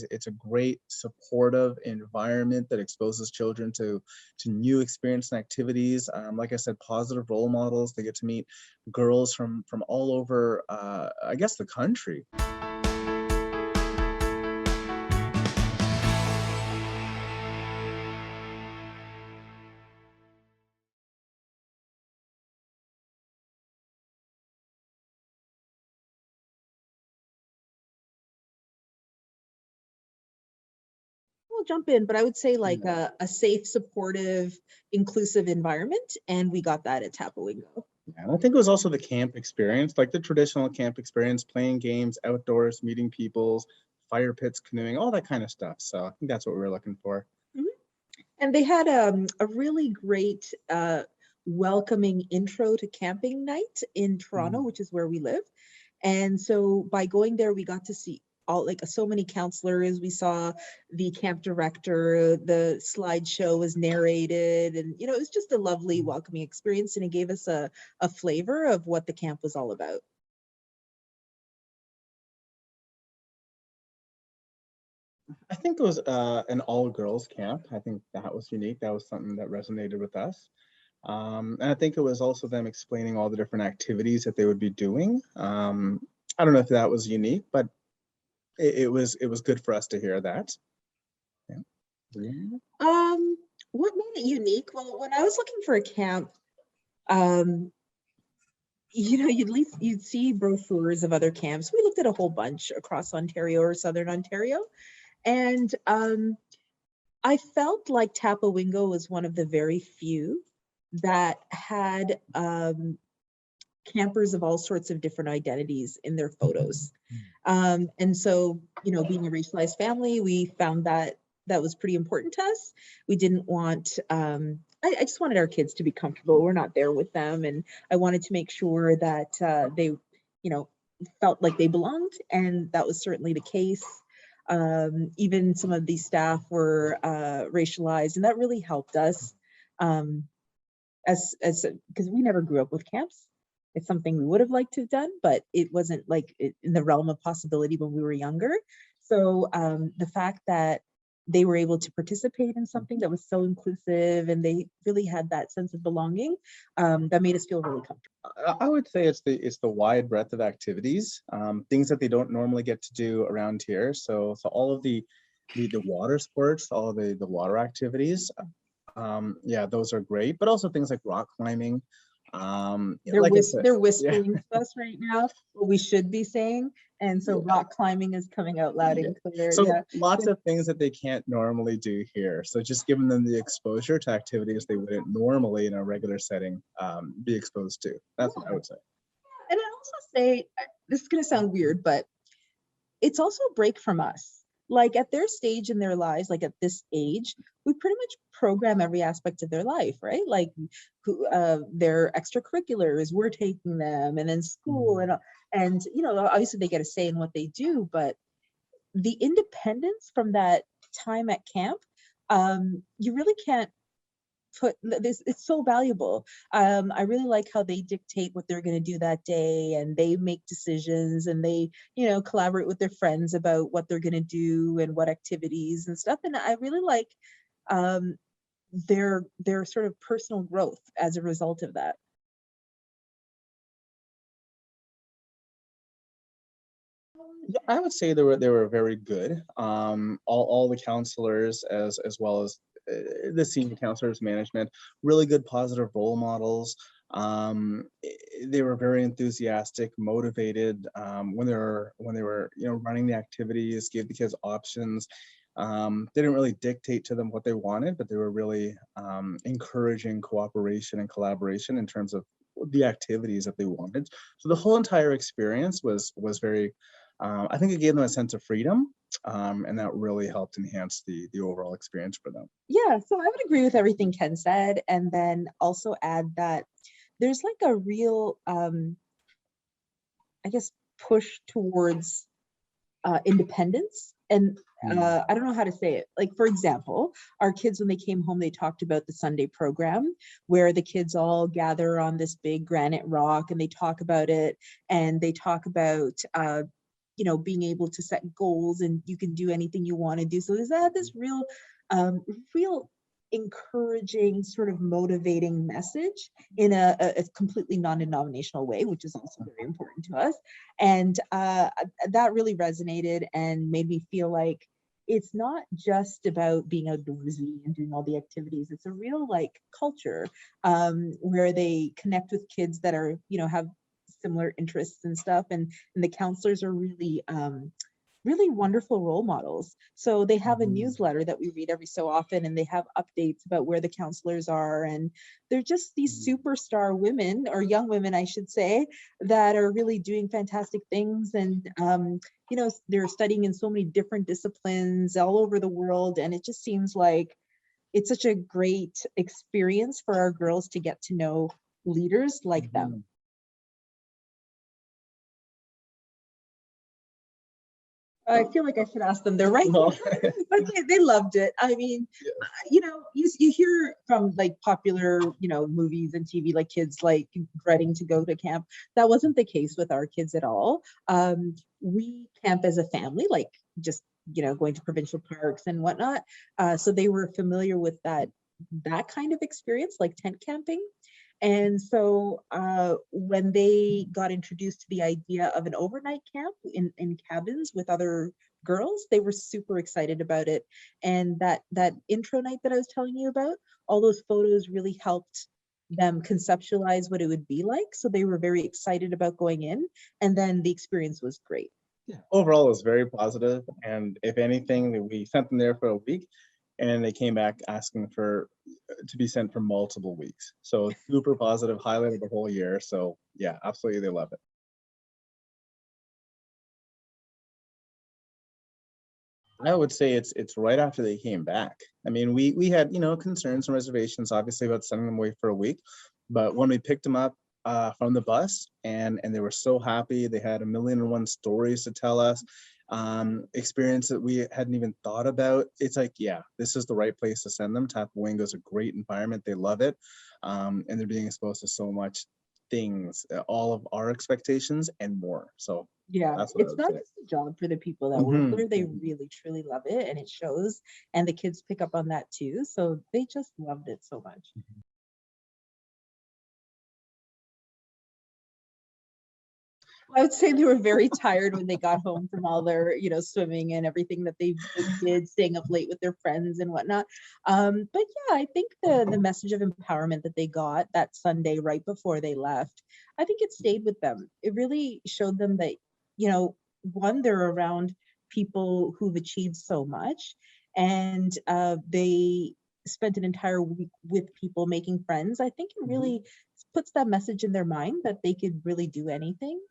it's a great supportive environment that exposes children to new experience and activities. Like I said, positive role models. They get to meet girls from all over, I guess, the country. I'll jump in, but I would say like a safe, supportive, inclusive environment, and we got that at Tapawingo. And I think it was also the camp experience, like the traditional camp experience, playing games outdoors, meeting people, fire pits, canoeing, all that kind of stuff. So I think that's what we were looking for. And they had a really great welcoming intro to camping night in Toronto, which is where we live. And so by going there, we got to see all like so many counselors. We saw the camp director, the slideshow was narrated, and it was just a lovely welcoming experience, and it gave us a flavor of what the camp was all about. I think it was an all-girls camp. I think that was unique. That was something that resonated with us. And I think it was also them explaining all the different activities that they would be doing. I don't know if that was unique, but it was good for us to hear that. Yeah. What made it unique? Well, when I was looking for a camp, you'd see brochures of other camps. We looked at a whole bunch across Ontario or Southern Ontario. And I felt like Tapawingo was one of the very few that had campers of all sorts of different identities in their photos. And so, being a racialized family, we found that was pretty important to us. We didn't want, I just wanted our kids to be comfortable. We're not there with them. And I wanted to make sure that they, felt like they belonged. And that was certainly the case. Even some of these staff were racialized, and that really helped us because we never grew up with camps. It's something we would have liked to have done, but it wasn't like in the realm of possibility when we were younger. So the fact that they were able to participate in something that was so inclusive and they really had that sense of belonging, that made us feel really comfortable. I would say it's the wide breadth of activities, things that they don't normally get to do around here. So all of the water sports, all of the water activities, yeah, those are great. But also things like rock climbing. They're whispering to us right now what we should be saying, and so rock climbing is coming out loud and clear. So lots of things that they can't normally do here. So just giving them the exposure to activities they wouldn't normally in a regular setting be exposed to. That's what I would say. And I also say, this is going to sound weird, but it's also a break from us. Like at their stage in their lives, like at this age, we pretty much program every aspect of their life, right? Like their extracurriculars, we're taking them, and then school, and obviously they get a say in what they do, but the independence from that time at camp, you really can't put this. It's so valuable. I really like how they dictate what they're going to do that day, and they make decisions, and they collaborate with their friends about what they're going to do and what activities and stuff. And I really like their sort of personal growth as a result of that. Yeah, I would say they were very good. All the counselors as well as the senior counselors, management, really good positive role models. They were very enthusiastic, motivated when they were running the activities, gave the kids options. They didn't really dictate to them what they wanted, but they were really encouraging cooperation and collaboration in terms of the activities that they wanted. So the whole entire experience was very, I think it gave them a sense of freedom, and that really helped enhance the overall experience for them. Yeah, so I would agree with everything Ken said, and then also add that there's like a real, I guess, push towards independence. And I don't know how to say it. Like, for example, our kids, when they came home, they talked about the Sunday program where the kids all gather on this big granite rock and they talk about it, and they talk about being able to set goals and you can do anything you want to do. So there's this real encouraging, sort of motivating message in a completely non-denominational way, which is also very important to us. And that really resonated and made me feel like it's not just about being outdoorsy and doing all the activities. It's a real culture where they connect with kids that are, have similar interests and stuff. And the counselors are really wonderful role models. So they have a newsletter that we read every so often, and they have updates about where the counselors are. And they're just these superstar women, or young women, I should say, that are really doing fantastic things. And, they're studying in so many different disciplines all over the world. And it just seems like it's such a great experience for our girls to get to know leaders like them. I feel like I should ask them. They're right, No. but they loved it. I mean, you hear from popular, movies and TV, kids dreading to go to camp. That wasn't the case with our kids at all. We camp as a family, just going to provincial parks and whatnot. So they were familiar with that kind of experience, like tent camping. And so when they got introduced to the idea of an overnight camp in cabins with other girls, they were super excited about it. And that intro night that I was telling you about, all those photos really helped them conceptualize what it would be like. So they were very excited about going in, and then the experience was great. Yeah. Overall, it was very positive. And if anything, we sent them there for a week, and they came back asking to be sent for multiple weeks. So super positive, highlighted the whole year. So yeah, absolutely, they love it. I would say it's right after they came back. I mean, we had concerns and reservations, obviously, about sending them away for a week, but when we picked them up from the bus, and they were so happy, they had 1,000,001 stories to tell us, experience that we hadn't even thought about. It's like, yeah, this is the right place to send them. Tapawingo is a great environment. They love it, and they're being exposed to so much things, all of our expectations and more. So Yeah, that's what I it's would not say. just a job for the people that work there. They Mhm. really, truly love it, and it shows. And the kids pick up on that too. So they just loved it so much. I would say they were very tired when they got home from all their, swimming and everything that they did, staying up late with their friends and whatnot. But yeah, I think the message of empowerment that they got that Sunday right before they left, I think it stayed with them. It really showed them that, one, they're around people who've achieved so much, and they spent an entire week with people making friends. I think it really puts that message in their mind that they could really do anything.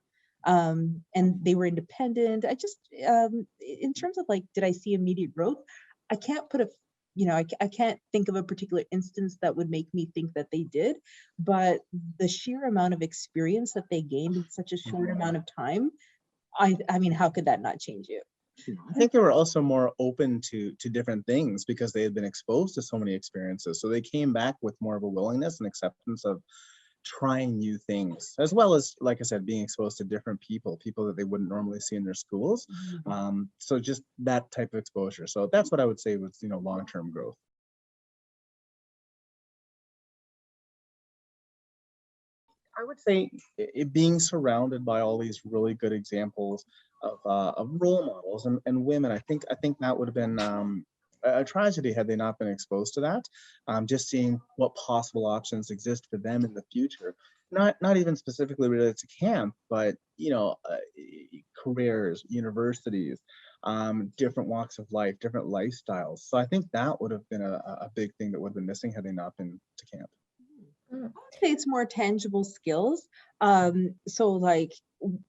And they were independent. I just, in terms of did I see immediate growth? I can't put I can't think of a particular instance that would make me think that they did, but the sheer amount of experience that they gained in such a short amount of time, I mean, how could that not change you? I think they were also more open to different things because they had been exposed to so many experiences. So they came back with more of a willingness and acceptance of trying new things, as well as, like I said, being exposed to different people that they wouldn't normally see in their schools. So just that type of exposure. So that's what I would say was, long-term growth. I would say it being surrounded by all these really good examples of role models and women. I think that would have been a tragedy had they not been exposed to that. Just seeing what possible options exist for them in the future, not even specifically related to camp, but careers, universities, different walks of life, different lifestyles. So I think that would have been a big thing that would have been missing had they not been to camp. I would say it's more tangible skills. So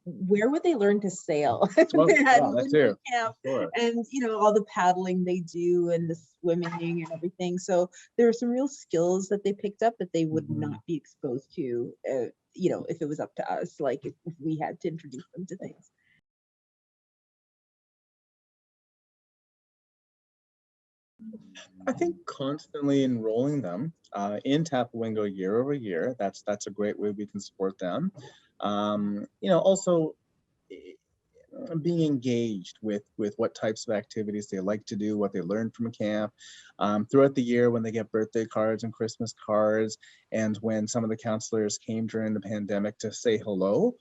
where would they learn to sail if Well, they yeah, hadn't that been to too. camp? Sure. And all the paddling they do and the swimming and everything. So there are some real skills that they picked up that they would not be exposed to, if it was up to us, if we had to introduce them to things. I think constantly enrolling them in Tapawingo year over year. That's a great way we can support them. Also, being engaged with what types of activities they like to do, what they learned from camp, throughout the year when they get birthday cards and Christmas cards, and when some of the counselors came during the pandemic to say hello,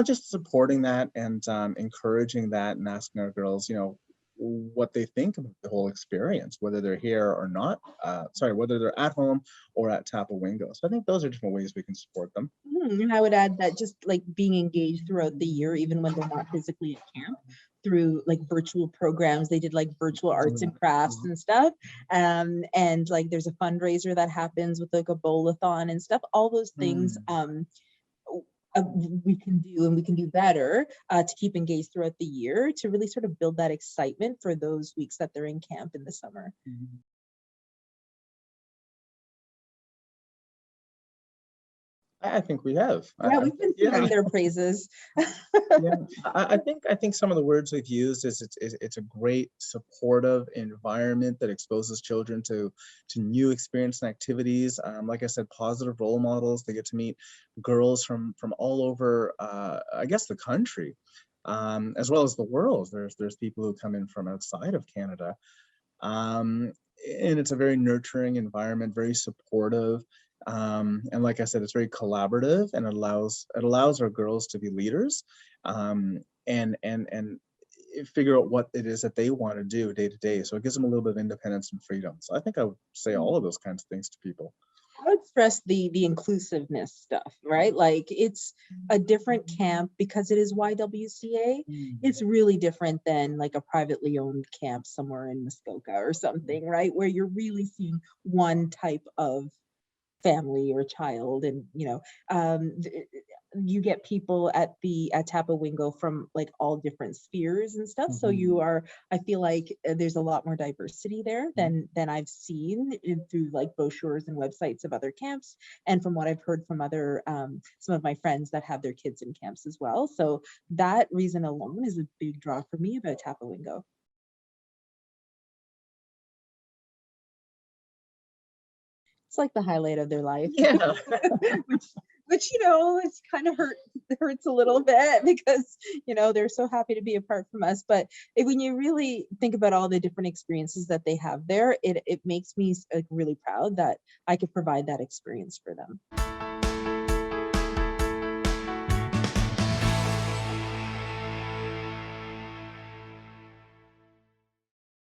just supporting that and encouraging that and asking our girls, what they think of the whole experience, whether they're here or not. Whether they're at home or at Tapawingo. So I think those are different ways we can support them. And I would add that just like being engaged throughout the year, even when they're not physically at camp, through like virtual programs. They did like virtual arts and crafts and stuff. And like there's a fundraiser that happens with like a bowl-a-thon and stuff. All those things we can do, and we can do better to keep engaged throughout the year, to really sort of build that excitement for those weeks that they're in camp in the summer. I think we have. Yeah, we've been singing their praises. Yeah, I think some of the words we've used is it's a great supportive environment that exposes children to new experience and activities. Like I said, positive role models. They get to meet girls from all over, I guess, the country, as well as the world. There's people who come in from outside of Canada, and it's a very nurturing environment, very supportive. And like I said, it's very collaborative, and it allows our girls to be leaders, and figure out what it is that they want to do day to day. So it gives them a little bit of independence and freedom. So I think I would say all of those kinds of things to people. I would stress the inclusiveness stuff, right? Like it's a different camp because it is YWCA. It's really different than like a privately owned camp somewhere in Muskoka or something, right? Where you're really seeing one type of family or child, and you get people at Tapawingo from like all different spheres and stuff. So I feel like there's a lot more diversity there than I've seen through like brochures and websites of other camps, and from what I've heard from other some of my friends that have their kids in camps as well. So that reason alone is a big draw for me about Tapawingo. It's like the highlight of their life. Yeah. which it's kind of hurts a little bit because they're so happy to be apart from us. But when you really think about all the different experiences that they have there, it makes me like really proud that I could provide that experience for them.